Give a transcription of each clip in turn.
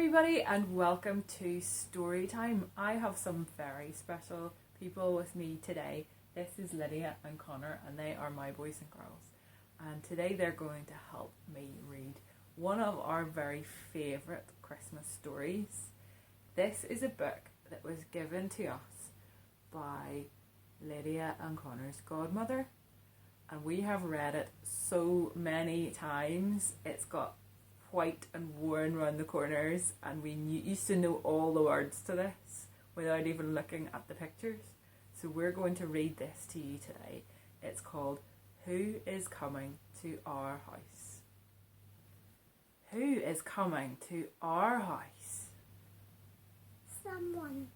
everybody and welcome to Storytime. I have some very special people with me today. This is Lydia and Connor and they are my boys and girls. And today they're going to help me read one of our very favourite Christmas stories. This is a book that was given to us by Lydia and Connor's godmother. And we have read it so many times. It's got white and worn around the corners, and we used to know all the words to this without even looking at the pictures. So we're going to read this to you today. It's called Who is Coming to Our House? Who is coming to our house? Someone,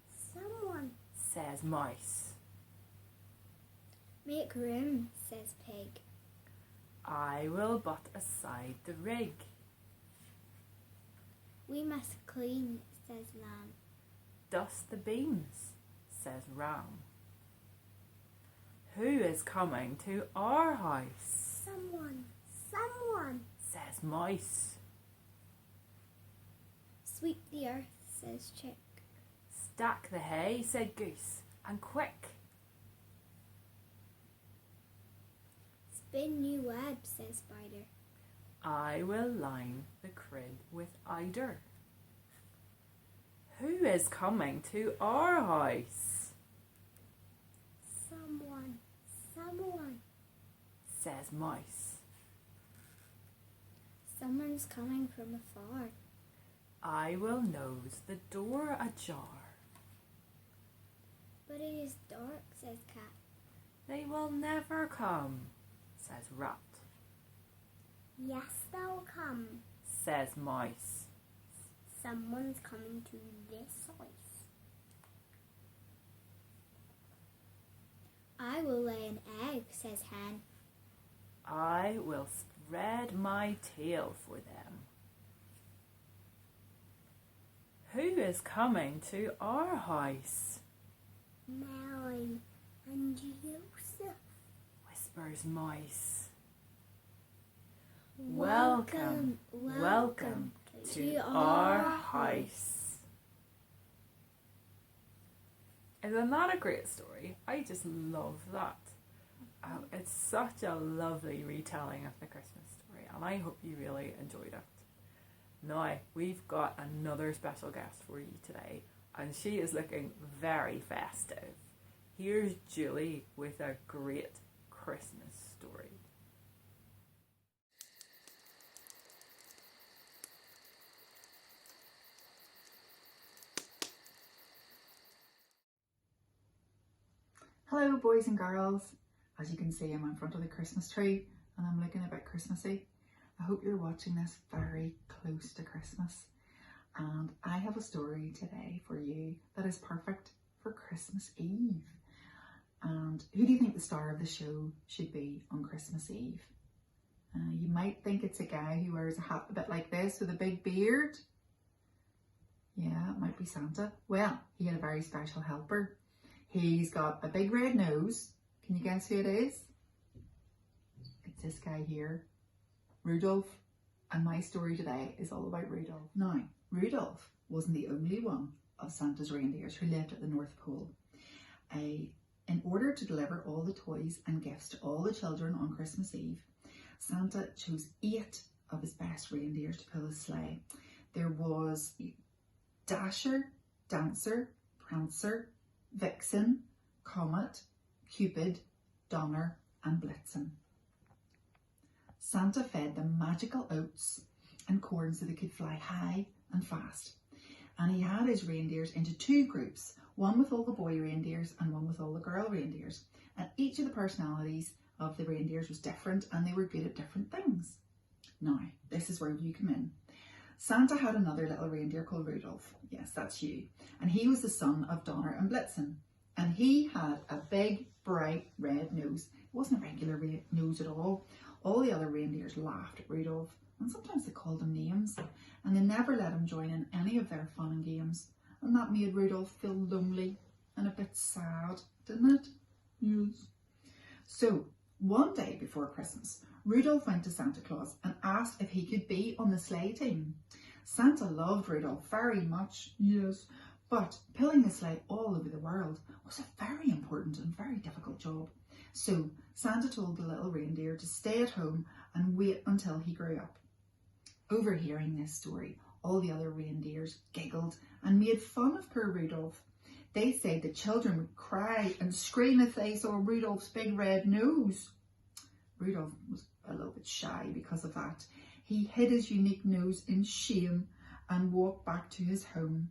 says Mouse. Make room, says Pig. I will butt aside the rig. We must clean, says Lamb. Dust the beams, says Ram. Who is coming to our house? Someone, says Mouse. Sweep the earth, says Chick. Stack the hay, said Goose, and quick. Spin new web, says Spider. I will line the crib with eider. Who is coming to our house? Someone, says Mouse. Someone's coming from afar. I will nose the door ajar. But it is dark, says Cat. They will never come, says Rat. Yes, they'll come. Says Mouse. Someone's coming to this house. I will lay an egg, says Hen. I will spread my tail for them. Who is coming to our house? Mary and Joseph, Whispers Mouse. Welcome to our house. Isn't that a great story? I just love that. It's such a lovely retelling of the Christmas story, and I hope you really enjoyed it. Now, we've got another special guest for you today, and she is looking very festive. Here's Julie with a great Christmas story. Hello boys and girls. As you can see, I'm in front of the Christmas tree and I'm looking a bit Christmassy. I hope you're watching this very close to Christmas. And I have a story today for you that is perfect for Christmas Eve. And who do you think the star of the show should be on Christmas Eve? You might think it's a guy who wears a hat a bit like this with a big beard. Yeah, it might be Santa. Well, he had a very special helper. He's got a big red nose. Can you guess who it is? It's this guy here, Rudolph. And my story today is all about Rudolph. Now, Rudolph wasn't the only one of Santa's reindeers who lived at the North Pole. In order to deliver all the toys and gifts to all the children on Christmas Eve, Santa chose 8 of his best reindeers to pull his sleigh. There was Dasher, Dancer, Prancer, Vixen, Comet, Cupid, Donner and Blitzen. Santa fed them magical oats and corn so they could fly high and fast. And he had his reindeers into 2 groups, one with all the boy reindeers and one with all the girl reindeers. And each of the personalities of the reindeers was different and they were good at different things. Now, this is where you come in. Santa had another little reindeer called Rudolph. Yes, that's you. And he was the son of Donner and Blitzen. And he had a big, bright red nose. It wasn't a regular nose at all. All the other reindeers laughed at Rudolph, and sometimes they called him names, and they never let him join in any of their fun and games. And that made Rudolph feel lonely and a bit sad, didn't it? Yes. So, one day before Christmas, Rudolph went to Santa Claus and asked if he could be on the sleigh team. Santa loved Rudolph very much, yes, but pulling the sleigh all over the world was a very important and very difficult job. So Santa told the little reindeer to stay at home and wait until he grew up. Overhearing this story, all the other reindeers giggled and made fun of poor Rudolph. They said the children would cry and scream if they saw Rudolph's big red nose. Rudolph was a little bit shy because of that. He hid his unique nose in shame and walked back to his home.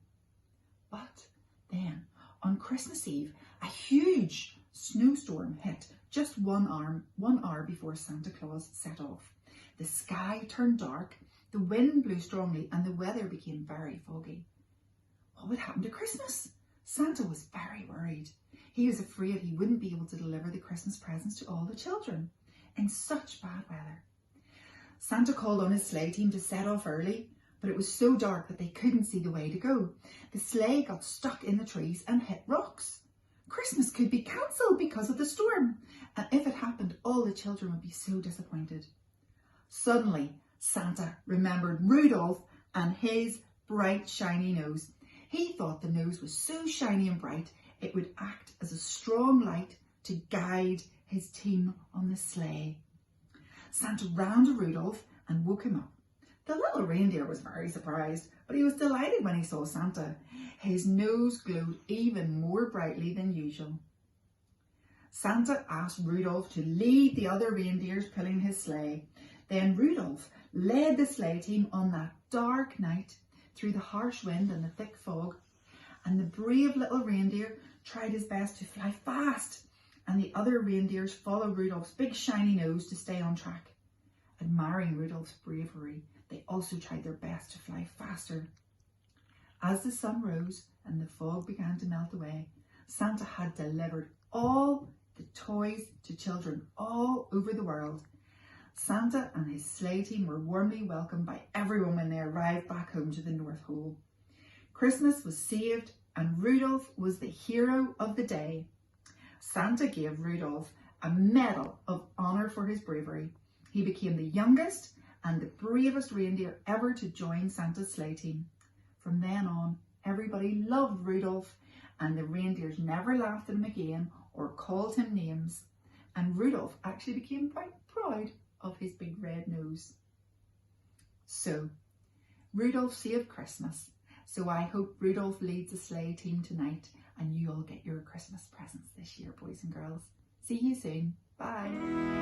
But then, on Christmas Eve, a huge snowstorm hit just 1 hour before Santa Claus set off. The sky turned dark, the wind blew strongly, and the weather became very foggy. What would happen to Christmas? Santa was very worried. He was afraid he wouldn't be able to deliver the Christmas presents to all the children in such bad weather. Santa called on his sleigh team to set off early, but it was so dark that they couldn't see the way to go. The sleigh got stuck in the trees and hit rocks. Christmas could be cancelled because of the storm, and if it happened, all the children would be so disappointed. Suddenly, Santa remembered Rudolph and his bright, shiny nose. He thought the nose was so shiny and bright, it would act as a strong light to guide his team on the sleigh. Santa ran to Rudolph and woke him up. The little reindeer was very surprised, but he was delighted when he saw Santa. His nose glowed even more brightly than usual. Santa asked Rudolph to lead the other reindeers pulling his sleigh. Then Rudolph led the sleigh team on that dark night through the harsh wind and the thick fog, and the brave little reindeer tried his best to fly fast, and the other reindeers followed Rudolph's big shiny nose to stay on track. Admiring Rudolph's bravery, they also tried their best to fly faster. As the sun rose and the fog began to melt away, Santa had delivered all the toys to children all over the world. Santa and his sleigh team were warmly welcomed by everyone when they arrived back home to the North Pole. Christmas was saved and Rudolph was the hero of the day. Santa gave Rudolph a medal of honor for his bravery. He became the youngest and the bravest reindeer ever to join Santa's sleigh team. From then on, everybody loved Rudolph, and the reindeers never laughed at him again or called him names. And Rudolph actually became quite proud of his big red nose. So, Rudolph saved Christmas. So I hope Rudolph leads the sleigh team tonight and you all get your Christmas presents this year, boys and girls. See you soon. Bye.